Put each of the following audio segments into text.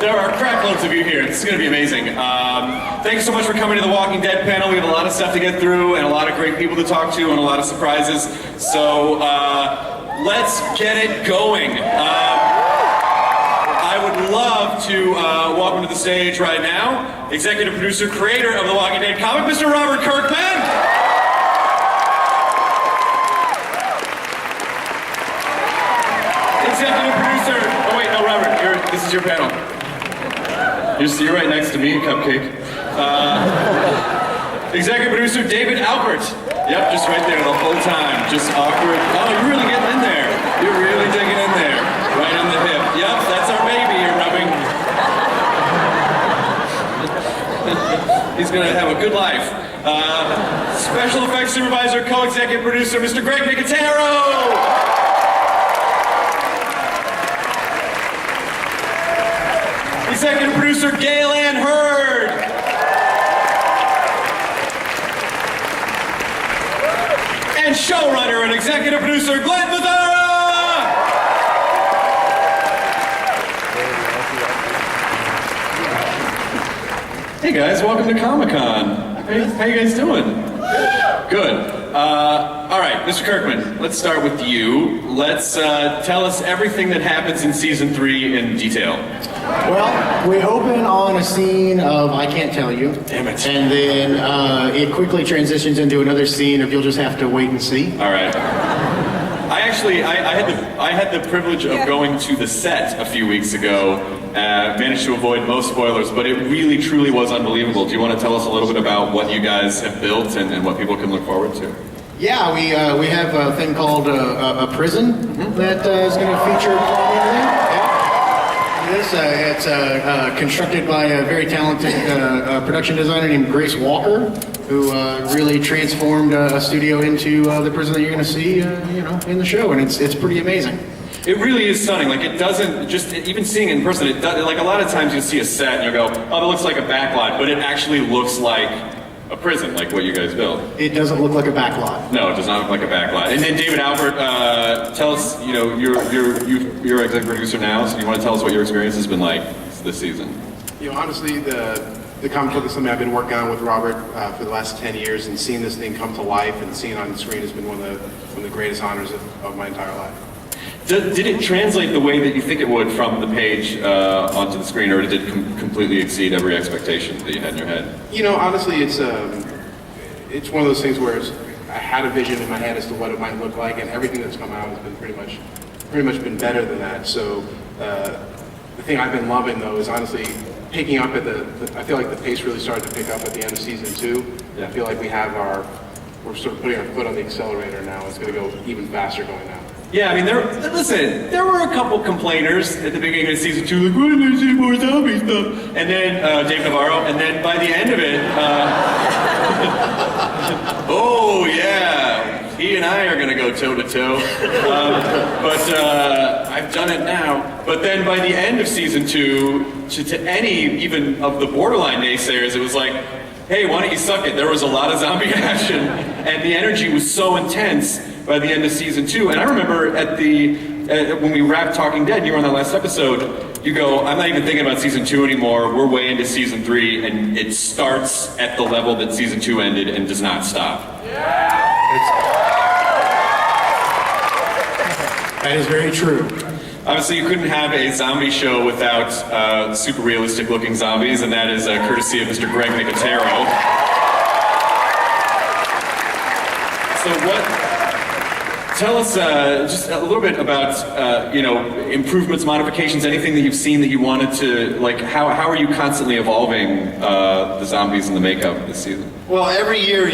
there are crackloads of you here. This is going to be amazing. Thanks so much for coming to the Walking Dead panel. We have a lot of stuff to get through and a lot of great people to talk to and a lot of surprises. So let's get it going. I would love to welcome to the stage right now, executive producer, creator of the Walking Dead comic, Mr. Robert Kirkman. Executive producer, oh wait, no, Robert, this is your panel. You're right next to me, Cupcake. Executive producer, David Alpert. Yep, just right there the whole time, just awkward. Oh, you're really getting in there. You're really digging in there, right on the hip. Yep, that's our baby you're rubbing. He's gonna have a good life. Special effects supervisor, co-executive producer, Mr. Greg Nicotero. Executive producer, Gail Ann Hurd. And showrunner and executive producer, Glenn Mazzara. Hey guys, welcome to Comic-Con. How you guys doing? Good. All right, Mr. Kirkman, let's start with you. Let's tell us everything that happens in season 3 in detail. Well, we open on a scene of I can't tell you. Damn it. And then it quickly transitions into another scene of you'll just have to wait and see. All right. I had the privilege of going to the set a few weeks ago. Managed to avoid most spoilers, but it really truly was unbelievable. Do you want to tell us a little bit about what you guys have built and what people can look forward to? Yeah, we have a thing called a prison that is going to feature prominently. It's constructed by a very talented production designer named Grace Walker, who really transformed a studio into the prison that you're going to see, in the show, and it's pretty amazing. It really is stunning. Like, it doesn't just even seeing it in person. It does, like a lot of times you see a set and you go, "Oh, that looks like a backlot," but it actually looks like a prison, like what you guys built. It doesn't look like a backlot. No, it does not look like a backlot. And then David Alpert, tell us, you're executive producer now, so you want to tell us what your experience has been like this season? Honestly, the comic book is something I've been working on with Robert for the last 10 years, and seeing this thing come to life and seeing it on the screen has been one of the greatest honors of my entire life. Did it translate the way that you think it would from the page onto the screen, or did it completely exceed every expectation that you had in your head? Honestly, it's one of those things where I had a vision in my head as to what it might look like, and everything that's come out has been pretty much been better than that. So the thing I've been loving, though, is honestly picking up at I feel like the pace really started to pick up at the end of season 2. Yeah. I feel like we're sort of putting our foot on the accelerator now. It's going to go even faster going now. Yeah, I mean, there were a couple complainers at the beginning of season 2, like, why didn't I see more zombie stuff? And then, Dave Navarro, and then by the end of it, oh yeah, he and I are gonna go toe to toe. But I've done it now. But then by the end of season 2, to any, even of the borderline naysayers, it was like, hey, why don't you suck it? There was a lot of zombie action, and the energy was so intense by the end of season 2. And I remember when we wrapped Talking Dead, you were on that last episode, you go, I'm not even thinking about season 2 anymore, we're way into season 3, and it starts at the level that season 2 ended and does not stop. That is very true. Obviously, you couldn't have a zombie show without super realistic looking zombies, and that is courtesy of Mr. Greg Nicotero. So tell us just a little bit about, improvements, modifications, anything that you've seen that you wanted to, like, how are you constantly evolving the zombies and the makeup this season? Well, every year,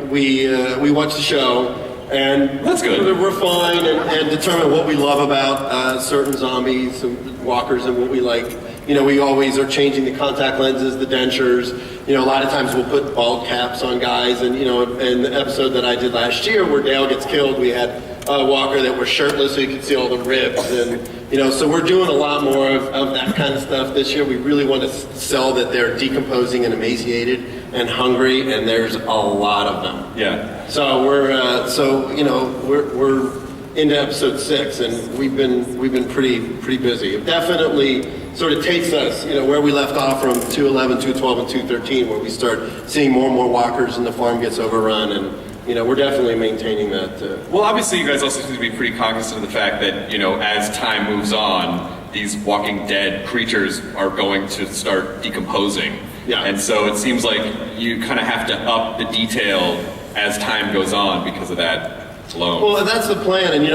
we watch the show, and that's good. We refine and determine what we love about certain zombies and walkers and what we like. We always are changing the contact lenses, the dentures. A lot of times we'll put bald caps on guys, and in the episode that I did last year where Dale gets killed, we had a walker that was shirtless so you could see all the ribs, and so we're doing a lot more of that kind of stuff this year. We really want to sell that they're decomposing and emaciated and hungry, and there's a lot of them. Yeah. So we're into episode 6, and we've been pretty busy. It definitely sort of takes us, where we left off from 211, 212, and 213, where we start seeing more and more walkers and the farm gets overrun, and we're definitely maintaining that. Well, obviously, you guys also seem to be pretty cognizant of the fact that, as time moves on, these Walking Dead creatures are going to start decomposing. Yeah. And so it seems like you kind of have to up the detail as time goes on because of that alone. Well, that's the plan, and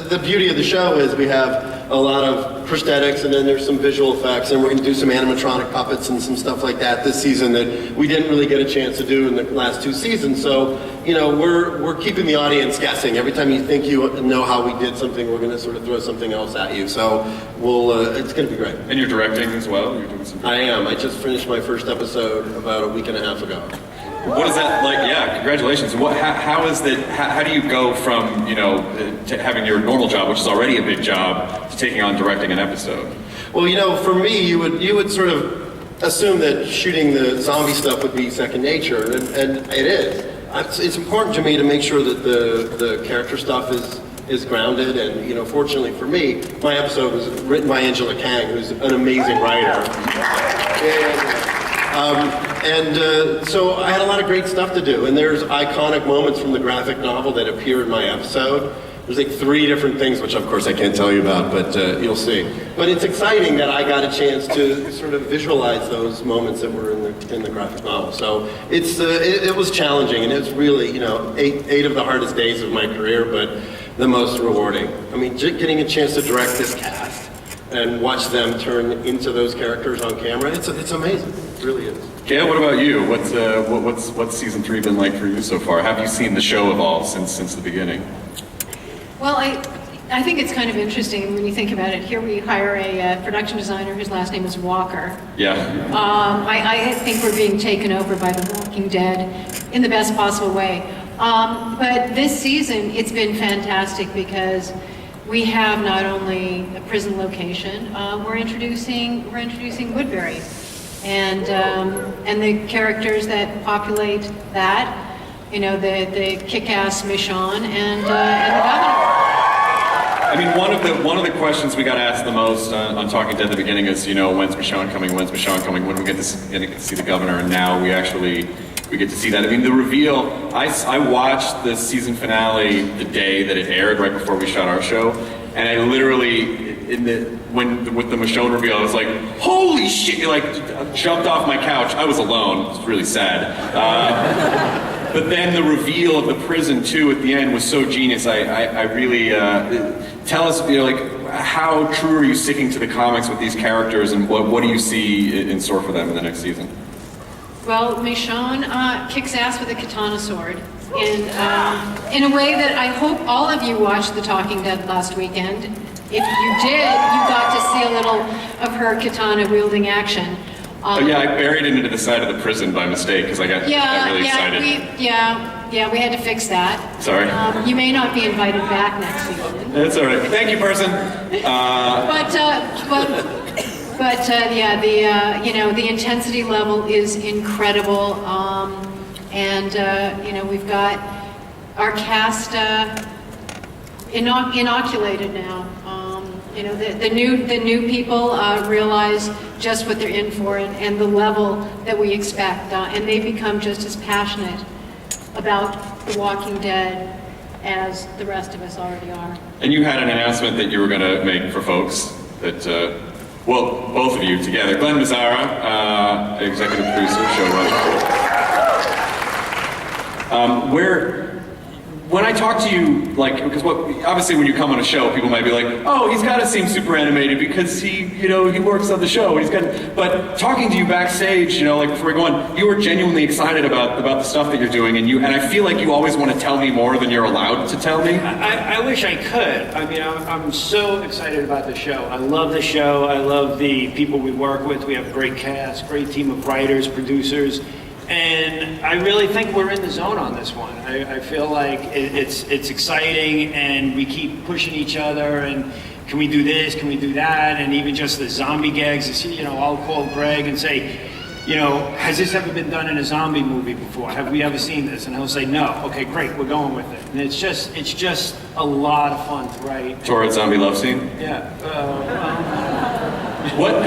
the beauty of the show is we have a lot of prosthetics, and then there's some visual effects, and we're going to do some animatronic puppets and some stuff like that this season that we didn't really get a chance to do in the last 2 seasons. So, we're keeping the audience guessing. Every time you think you know how we did something, we're going to sort of throw something else at you. So, it's going to be great. And you're directing as well? You're doing some. I am. I just finished my first episode about a week and a half ago. What is that like? Yeah, congratulations. How is that? How do you go from to having your normal job, which is already a big job, to taking on directing an episode? Well, for me, you would sort of assume that shooting the zombie stuff would be second nature, and it is. It's important to me to make sure that the character stuff is grounded, and fortunately for me, my episode was written by Angela Kang, who's an amazing writer. So I had a lot of great stuff to do, and there's iconic moments from the graphic novel that appear in my episode. There's like 3 different things, which of course I can't tell you about, but you'll see. But it's exciting that I got a chance to sort of visualize those moments that were in the graphic novel. So it was challenging, and it's really 8 of the hardest days of my career, but the most rewarding. I mean, getting a chance to direct this cast and watch them turn into those characters on camera, it's amazing. It really is. Gail, what about you? What's season 3 been like for you so far? Have you seen the show evolve since the beginning? Well, I think it's kind of interesting when you think about it. Here we hire a production designer whose last name is Walker. Yeah. I think we're being taken over by The Walking Dead in the best possible way. But this season, it's been fantastic because we have not only a prison location, we're introducing Woodbury, and the characters that populate that. The kick-ass Michonne and the governor. I mean, one of the questions we got asked the most on Talking Dead at the beginning is, when's Michonne coming? When's Michonne coming? When we get to see the governor? And now we get to see that. I mean, the reveal. I watched the season finale the day that it aired, right before we shot our show, and I literally with the Michonne reveal, I was like, holy shit! Like, jumped off my couch. I was alone. It was really sad. But then the reveal of the prison too at the end was so genius. I really tell us, how true are you sticking to the comics with these characters, and what do you see in store for them in the next season? Well, Michonne kicks ass with a katana sword in a way that I hope all of you watched The Talking Dead last weekend. If you did, you got to see a little of her katana wielding action. Yeah, I buried it into the side of the prison by mistake because I got really excited. We had to fix that. Sorry. You may not be invited back next season. That's all right. Thank you, person. The intensity level is incredible, we've got our cast inoculated now. The new people realize just what they're in for and the level that we expect, and they become just as passionate about The Walking Dead as the rest of us already are. And you had an announcement that you were going to make for folks that, both of you together. Glenn Mazzara, executive producer, showrunner. When I talk to you, because obviously when you come on a show, people might be like, oh, he's got to seem super animated because he works on the show. But talking to you backstage, before we go on, you were genuinely excited about the stuff that you're doing, and I feel like you always want to tell me more than you're allowed to tell me. I wish I could. I mean, I'm so excited about the show. I love the show. I love the people we work with. We have a great cast, great team of writers, producers. And I really think we're in the zone on this one. I feel like it's exciting, and we keep pushing each other, and can we do this, can we do that, and even just the zombie gags. I'll call Greg and say, you know, has this ever been done in a zombie movie before? Have we ever seen this? And he'll say, no. Okay, great, we're going with it. And it's just a lot of fun to write. Torrid zombie love scene? Yeah. What?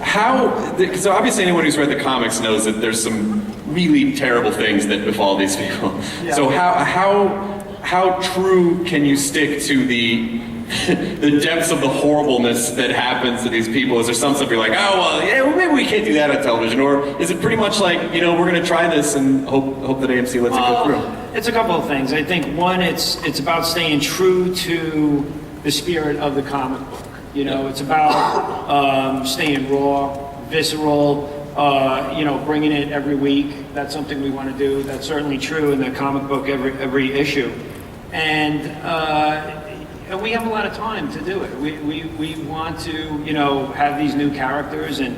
How? Because obviously anyone who's read the comics knows that there's some really terrible things that befall these people. Yeah. So how true can you stick to the the depths of the horribleness that happens to these people? Is there some stuff you're like, oh well, yeah, well, maybe we can't do that on television, or is it pretty much like, you know, we're going to try this and hope that AMC lets it go through? It's a couple of things. I think one, it's about staying true to the spirit of the comic book. You know, it's about staying raw, visceral, you know, bringing it every week. That's something we want to do. That's certainly true in the comic book every issue. And we have a lot of time to do it. We want to, you know, have these new characters and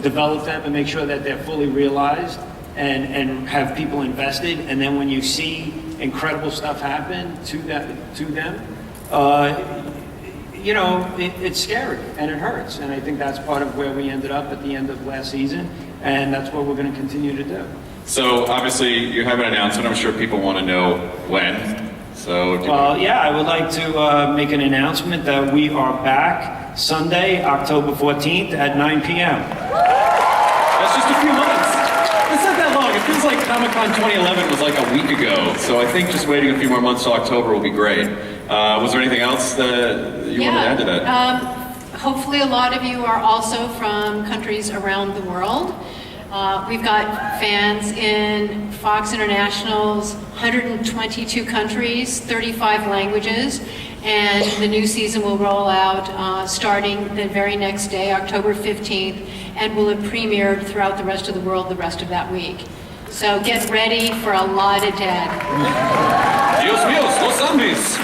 develop them and make sure that they're fully realized and have people invested. And then when you see incredible stuff happen to them, you know, it's scary and it hurts. And I think that's part of where we ended up at the end of last season. And that's what we're going to continue to do. So obviously you have an announcement. I'm sure people want to know when. So Well, yeah, I would like to make an announcement that we are back Sunday, October 14th at 9 p.m. That's just a few months. It's not that long. It feels like Comic-Con 2011 was like a week ago. So I think just waiting a few more months till October will be great. Was there anything else that you wanted to add to that? Hopefully a lot of you are also from countries around the world. We've got fans in Fox International's 122 countries, 35 languages, and the new season will roll out starting the very next day, October 15th, and will have premiered throughout the rest of the world the rest of that week. So get ready for a lot of dead. Dios míos, los zombies!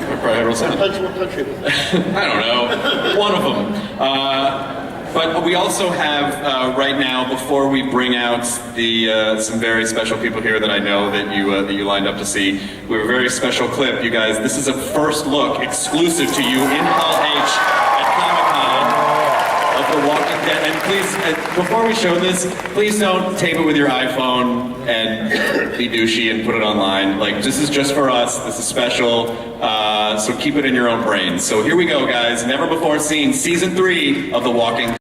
What country was that? I don't know. One of them. But we also have right now, before we bring out the some very special people here that I know that you lined up to see, we have a very special clip, you guys. This is a first look exclusive to you in Hall H at Comic-Con of The Walking Dead. And please, before we show this, please don't tape it with your iPhone and be douchey and put it online. Like, this is just for us. This is special. So keep it in your own brain. So here we go, guys. Never before seen season 3 of The Walking Dead.